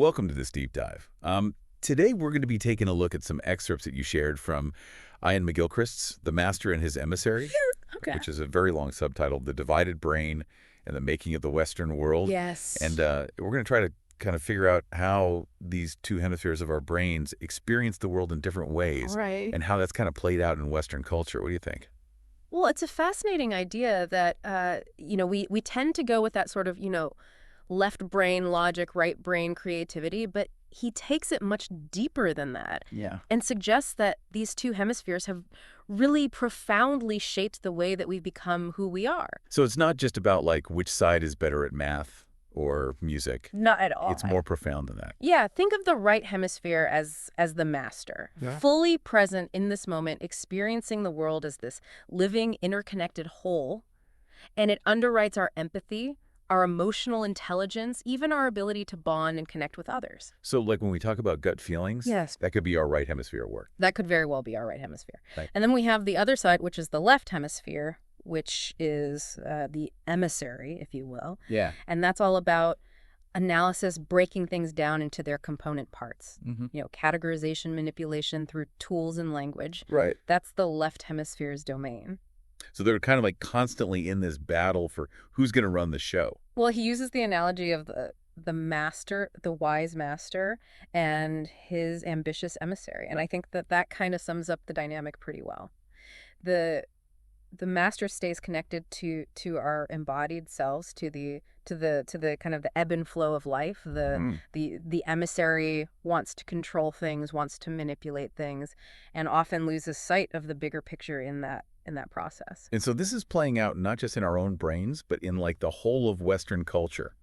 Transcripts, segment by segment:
Welcome to this deep dive. Today we're going to be taking a look at some excerpts that you shared from Iain McGilchrist's The Master and His Emissary, Okay. which is a very long subtitle, The Divided Brain and the Making of the Western World. Yes. And we're going to try to kind of figure out how these two hemispheres of our brains experience the world in different ways Right. and how that's kind of played out in Western culture. What do you think? Well, it's a fascinating idea that, we tend to go with that sort of, left brain logic, right brain creativity, but he takes it much deeper than that. Yeah. And suggests that these two hemispheres have really profoundly shaped the way that we've become who we are. So it's not just about like which side is better at math or music. Not at all. It's more profound than that. Yeah, think of the right hemisphere as the master, fully present in this moment, experiencing the world as this living, interconnected whole, and it underwrites our empathy, our emotional intelligence, even our ability to bond and connect with others. So like when we talk about gut feelings, Yes. that could be our right hemisphere at work. That could very well be our right hemisphere. Right. And then we have the other side, which is the left hemisphere, which is the emissary, if you will. Yeah. And that's all about analysis, breaking things down into their component parts. Categorization, manipulation through tools and language. Right. That's the left hemisphere's domain. So they're kind of like constantly in this battle for who's going to run the show. Well, he uses the analogy of the master, the wise master, and his ambitious emissary. And I think that kind of sums up the dynamic pretty well. The master stays connected to our embodied selves, to the kind of the ebb and flow of life. The emissary wants to control things, wants to manipulate things, and often loses sight of the bigger picture in that process. And so this is playing out not just in our own brains, but in like the whole of Western culture.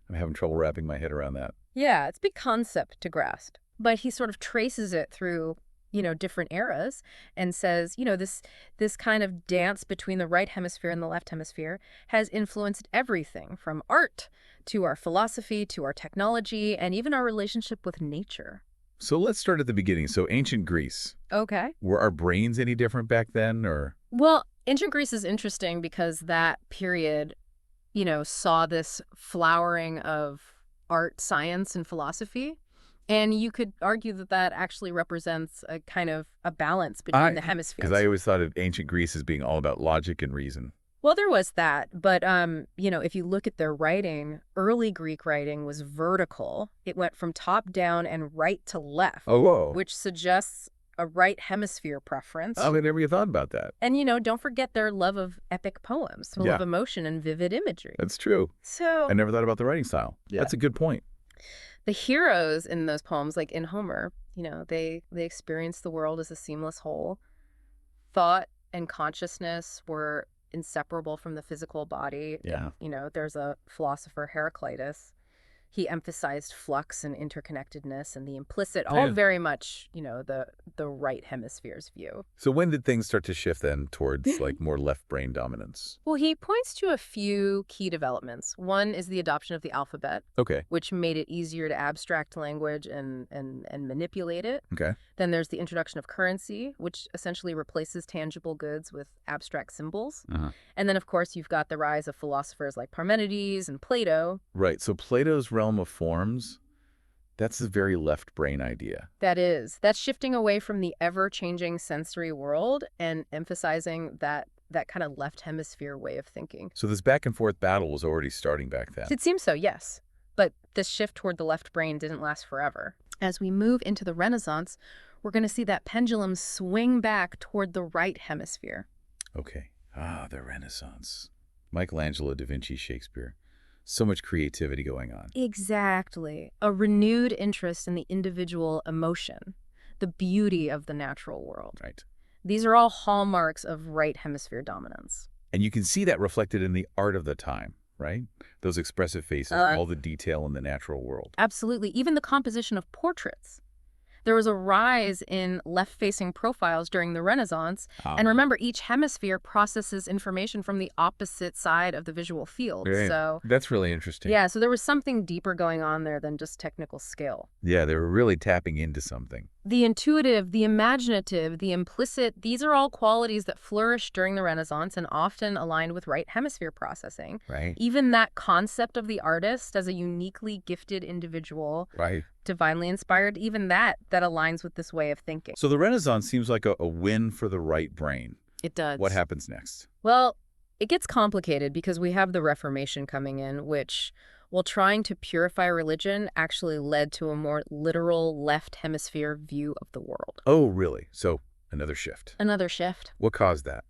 I'm having trouble wrapping my head around that. Yeah, it's a big concept to grasp, but he sort of traces it through different eras and says, this kind of dance between the right hemisphere and the left hemisphere has influenced everything from art to our philosophy to our technology and even our relationship with nature. So let's start at the beginning. So ancient Greece. Okay. Were our brains any different back then, or? Well, ancient Greece is interesting because that period, saw this flowering of art, science, and philosophy. And you could argue that actually represents a kind of a balance between the hemispheres. Because I always thought of ancient Greece as being all about logic and reason. Well, there was that. But, if you look at their writing, early Greek writing was vertical. It went from top down and right to left, Oh, whoa. which suggests a right hemisphere preference. I never even thought about that. And, don't forget their love of epic poems, full of emotion and vivid imagery. That's true. So I never thought about the writing style. Yeah. That's a good point. the heroes in those poems, like in Homer, they experience the world as a seamless whole. Thought and consciousness were inseparable from the physical body. Yeah. There's a philosopher, Heraclitus. He emphasized flux and interconnectedness and the implicit, all very much, the right hemisphere's view. So when did things start to shift then towards like more left brain dominance? Well, he points to a few key developments. One is the adoption of the alphabet, Okay. which made it easier to abstract language and manipulate it. Okay. Then there's the introduction of currency, which essentially replaces tangible goods with abstract symbols. Uh-huh. And then, of course, you've got the rise of philosophers like Parmenides and Plato. Right. So Plato's realm of forms, that's a very left brain idea. That's shifting away from the ever-changing sensory world and emphasizing that kind of left hemisphere way of thinking. So this back and forth battle was already starting back then. It seems so, yes. But this shift toward the left brain didn't last forever. As we move into the Renaissance, we're going to see that pendulum swing back toward the right hemisphere. Okay. The Renaissance. Michelangelo, Da Vinci, Shakespeare. So much creativity going on. Exactly. A renewed interest in the individual emotion, the beauty of the natural world. Right. These are all hallmarks of right hemisphere dominance. And you can see that reflected in the art of the time, right? Those expressive faces, all the detail in the natural world. Absolutely. Even the composition of portraits. There was a rise in left-facing profiles during the Renaissance. And remember, each hemisphere processes information from the opposite side of the visual field. Right. So That's really interesting. yeah, so there was something deeper going on there than just technical skill. Yeah, they were really tapping into something. The intuitive, the imaginative, the implicit, these are all qualities that flourished during the Renaissance and often aligned with right hemisphere processing. Right. Even that concept of the artist as a uniquely gifted individual, Right. divinely inspired, even that aligns with this way of thinking. So the Renaissance seems like a win for the right brain. It does. What happens next? Well, it gets complicated because we have the Reformation coming in, which, while trying to purify religion, actually led to a more literal left hemisphere view of the world. Oh, really? So another shift. Another shift. What caused that?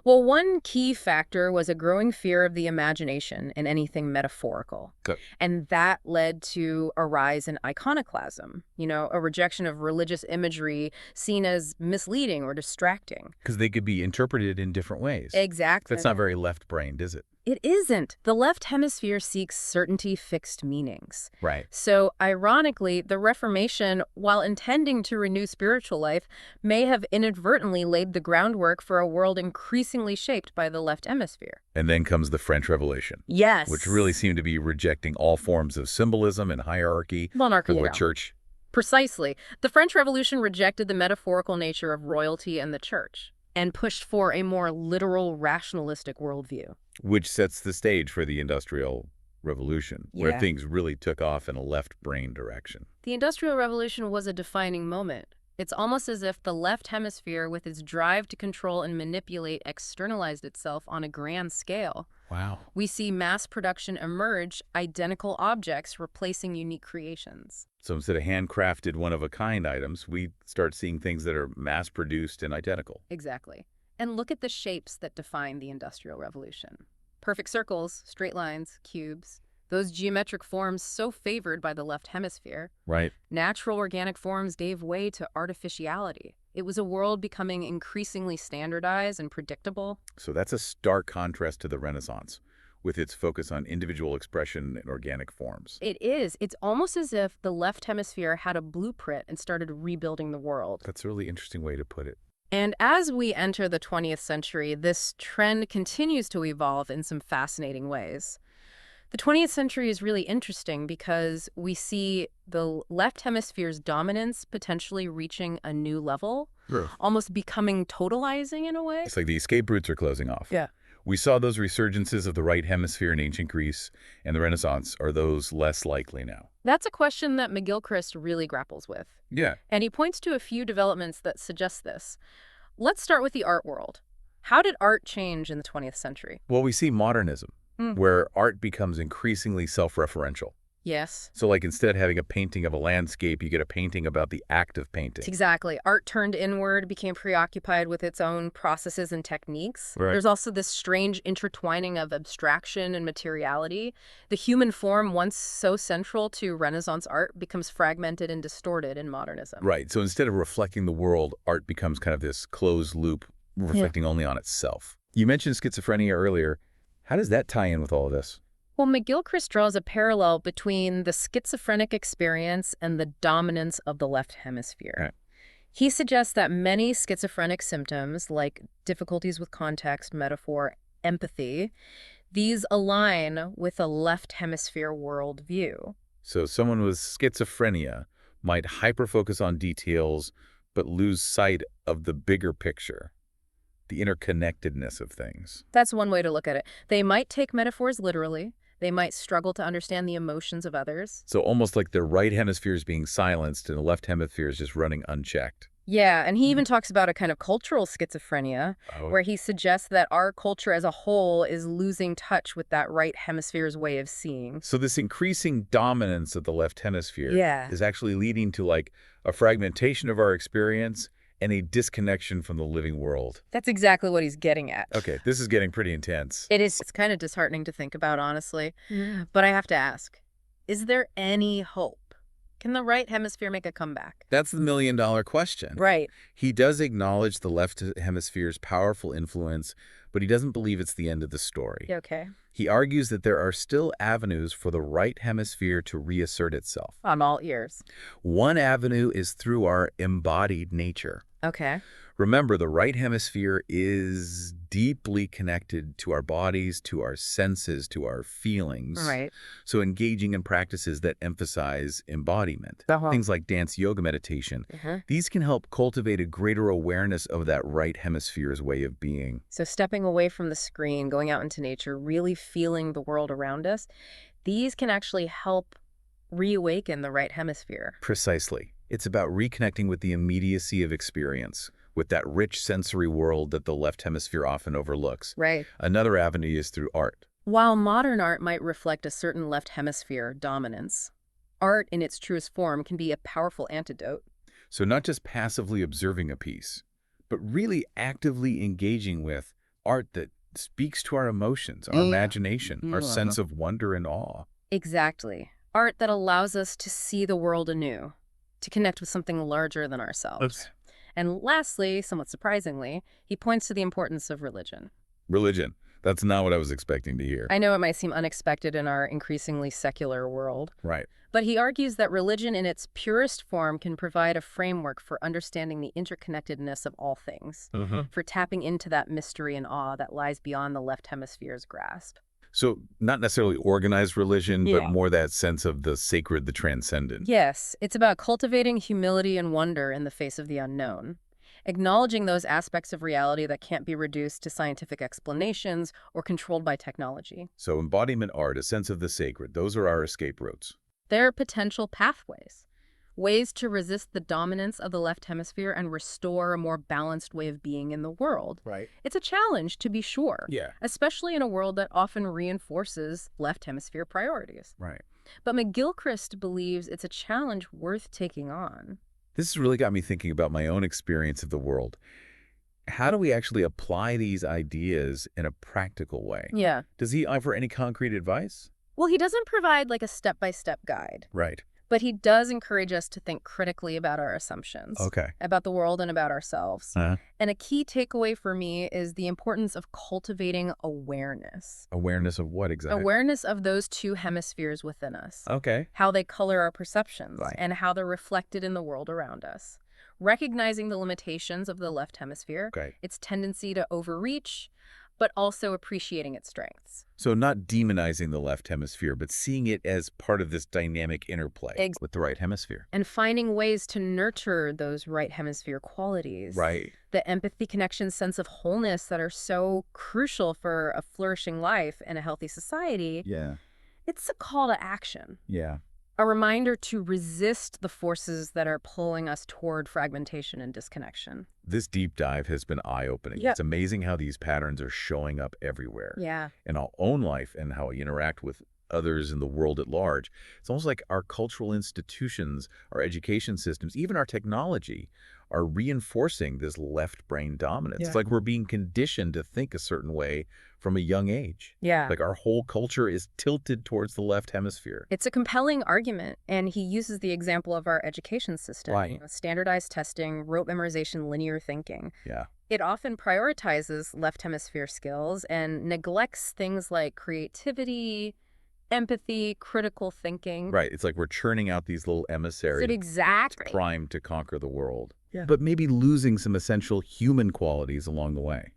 Well, one key factor was a growing fear of the imagination and anything metaphorical. Good. And that led to a rise in iconoclasm, a rejection of religious imagery seen as misleading or distracting. Because they could be interpreted in different ways. Exactly. That's not very left-brained, is it? It isn't. The left hemisphere seeks certainty, fixed meanings. Right. So, ironically, the Reformation, while intending to renew spiritual life, may have inadvertently laid the groundwork for a world increasingly shaped by the left hemisphere. And then comes the French Revolution. Yes. Which really seemed to be rejecting all forms of symbolism and hierarchy. Monarchy, for the church. Precisely. The French Revolution rejected the metaphorical nature of royalty and the church, and pushed for a more literal, rationalistic worldview. Which sets the stage for the Industrial Revolution, where things really took off in a left-brain direction. The Industrial Revolution was a defining moment. It's almost as if the left hemisphere, with its drive to control and manipulate, externalized itself on a grand scale. Wow. We see mass production emerge, identical objects replacing unique creations. So instead of handcrafted, one-of-a-kind items, we start seeing things that are mass-produced and identical. Exactly. And look at the shapes that define the Industrial Revolution. Perfect circles, straight lines, cubes. Those geometric forms so favored by the left hemisphere. Right. Natural organic forms gave way to artificiality. It was a world becoming increasingly standardized and predictable. So that's a stark contrast to the Renaissance, with its focus on individual expression in organic forms. It is. It's almost as if the left hemisphere had a blueprint and started rebuilding the world. That's a really interesting way to put it. And as we enter the 20th century, this trend continues to evolve in some fascinating ways. The 20th century is really interesting because we see the left hemisphere's dominance potentially reaching a new level, almost becoming totalizing in a way. It's like the escape routes are closing off. Yeah. We saw those resurgences of the right hemisphere in ancient Greece and the Renaissance. Are those less likely now? That's a question that McGilchrist really grapples with. Yeah. And he points to a few developments that suggest this. Let's start with the art world. How did art change in the 20th century? Well, we see modernism, where art becomes increasingly self-referential. Yes. So like instead of having a painting of a landscape, you get a painting about the act of painting. Exactly. Art turned inward, became preoccupied with its own processes and techniques. Right. There's also this strange intertwining of abstraction and materiality. The human form, once so central to Renaissance art, becomes fragmented and distorted in modernism. Right. So instead of reflecting the world, art becomes kind of this closed loop, reflecting only on itself. You mentioned schizophrenia earlier. How does that tie in with all of this? Well, McGilchrist draws a parallel between the schizophrenic experience and the dominance of the left hemisphere. Right. He suggests that many schizophrenic symptoms, like difficulties with context, metaphor, empathy, these align with a left hemisphere worldview. So someone with schizophrenia might hyper-focus on details, but lose sight of the bigger picture, the interconnectedness of things. That's one way to look at it. They might take metaphors literally. They might struggle to understand the emotions of others. So almost like the right hemisphere is being silenced and the left hemisphere is just running unchecked. Yeah, and he even talks about a kind of cultural schizophrenia, where he suggests that our culture as a whole is losing touch with that right hemisphere's way of seeing. So this increasing dominance of the left hemisphere is actually leading to like a fragmentation of our experience and a disconnection from the living world. That's exactly what he's getting at. Okay, this is getting pretty intense. It is. It's kind of disheartening to think about, honestly. But I have to ask, is there any hope? Can the right hemisphere make a comeback? That's the million-dollar question. Right. He does acknowledge the left hemisphere's powerful influence, but he doesn't believe it's the end of the story. Okay. He argues that there are still avenues for the right hemisphere to reassert itself. I'm all ears. One avenue is through our embodied nature. Okay. Remember, the right hemisphere is deeply connected to our bodies, to our senses, to our feelings. Right. So engaging in practices that emphasize embodiment, Uh-huh. things like dance yoga meditation, Uh-huh. these can help cultivate a greater awareness of that right hemisphere's way of being. So stepping away from the screen, going out into nature, really feeling the world around us, these can actually help reawaken the right hemisphere. Precisely. It's about reconnecting with the immediacy of experience, with that rich sensory world that the left hemisphere often overlooks. Right. Another avenue is through art. While modern art might reflect a certain left hemisphere dominance, art in its truest form can be a powerful antidote. So not just passively observing a piece, but really actively engaging with art that speaks to our emotions, our imagination, our sense of wonder and awe. Exactly. Art that allows us to see the world anew, to connect with something larger than ourselves. And lastly, somewhat surprisingly, he points to the importance of religion. Religion. That's not what I was expecting to hear. I know it might seem unexpected in our increasingly secular world, Right. but he argues that religion in its purest form can provide a framework for understanding the interconnectedness of all things, for tapping into that mystery and awe that lies beyond the left hemisphere's grasp. So not necessarily organized religion, but Yeah. more that sense of the sacred, the transcendent. Yes, it's about cultivating humility and wonder in the face of the unknown, acknowledging those aspects of reality that can't be reduced to scientific explanations or controlled by technology. So embodiment art, a sense of the sacred, those are our escape routes. There are potential pathways, ways to resist the dominance of the left hemisphere and restore a more balanced way of being in the world. Right. It's a challenge, to be sure, Yeah. especially in a world that often reinforces left hemisphere priorities. Right. But McGilchrist believes it's a challenge worth taking on. This has really got me thinking about my own experience of the world. How do we actually apply these ideas in a practical way? Yeah. Does he offer any concrete advice? Well, he doesn't provide like a step-by-step guide, Right. but he does encourage us to think critically about our assumptions, Okay. about the world and about ourselves. Uh-huh. And a key takeaway for me is the importance of cultivating awareness. Awareness of what exactly? Awareness of those two hemispheres within us, Okay. how they color our perceptions, Right. and how they're reflected in the world around us. Recognizing the limitations of the left hemisphere, Okay. its tendency to overreach, but also appreciating its strengths. So not demonizing the left hemisphere, but seeing it as part of this dynamic interplay with the right hemisphere. And finding ways to nurture those right hemisphere qualities. Right. The empathy, connection, sense of wholeness that are so crucial for a flourishing life and a healthy society. Yeah. It's a call to action. Yeah. A reminder to resist the forces that are pulling us toward fragmentation and disconnection. This deep dive has been eye-opening. Yeah. It's amazing how these patterns are showing up everywhere. Yeah. In our own life and how we interact with others in the world at large. It's almost like our cultural institutions, our education systems, even our technology are reinforcing this left brain dominance. Yeah. It's like we're being conditioned to think a certain way from a young age. Yeah. Like our whole culture is tilted towards the left hemisphere. It's a compelling argument, and he uses the example of our education system. Right. Standardized testing, rote memorization, linear thinking. Yeah. It often prioritizes left hemisphere skills and neglects things like creativity, empathy, critical thinking. Right. It's like we're churning out these little emissaries Exactly. primed to conquer the world. Yeah. But maybe losing some essential human qualities along the way.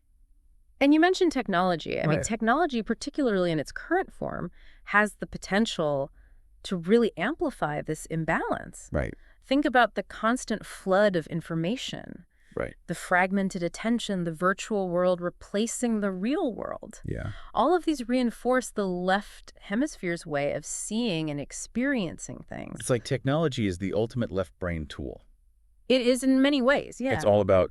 And you mentioned technology. I mean, Right. technology, particularly in its current form, has the potential to really amplify this imbalance. Right. Think about the constant flood of information, Right. the fragmented attention, the virtual world replacing the real world. Yeah. All of these reinforce the left hemisphere's way of seeing and experiencing things. It's like technology is the ultimate left brain tool. It is in many ways, yeah. It's all about,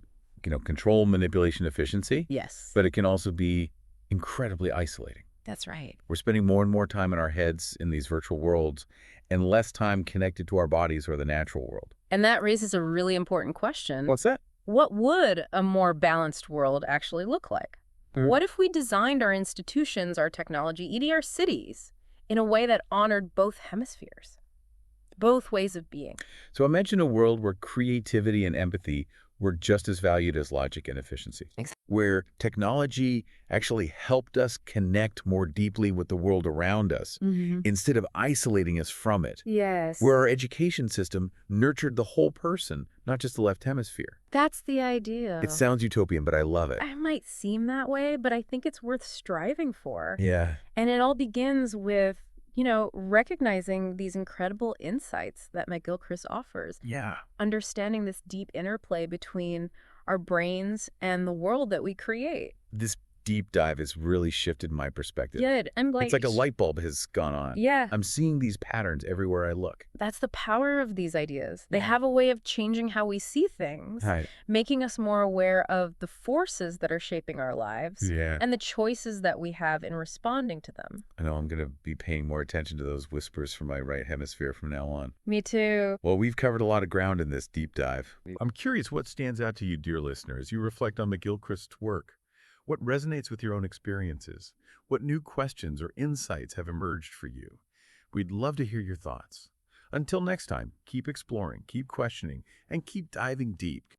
control, manipulation, efficiency, Yes. but it can also be incredibly isolating. That's right. We're spending more and more time in our heads in these virtual worlds and less time connected to our bodies or the natural world. And that raises a really important question. What's that? What would a more balanced world actually look like? What if we designed our institutions, our technology, even our cities, in a way that honored both hemispheres, both ways of being? So imagine a world where creativity and empathy were just as valued as logic and efficiency. Exactly. Where technology actually helped us connect more deeply with the world around us instead of isolating us from it. Yes. Where our education system nurtured the whole person, not just the left hemisphere. That's the It idea. sounds utopian, but I love it. It might seem that way, but I think it's worth striving for. Yeah. And it all begins with, recognizing these incredible insights that McGilchrist offers, Yeah. understanding this deep interplay between our brains and the world that we create. This deep dive has really shifted my perspective. Good. I'm It's like a light bulb has gone on. Yeah, I'm seeing these patterns everywhere I look. that's the power of these ideas. They Yeah. have a way of changing how we see things, Right. making us more aware of the forces that are shaping our lives Yeah. and the choices that we have in responding to them. I know I'm going to be paying more attention to those whispers from my right hemisphere from now on. Me too. Well, we've covered a lot of ground in this deep dive. I'm curious what stands out to you, dear listener, as you reflect on McGilchrist's work. What resonates with your own experiences? What new questions or insights have emerged for you? We'd love to hear your thoughts. Until next time, keep exploring, keep questioning, and keep diving deep.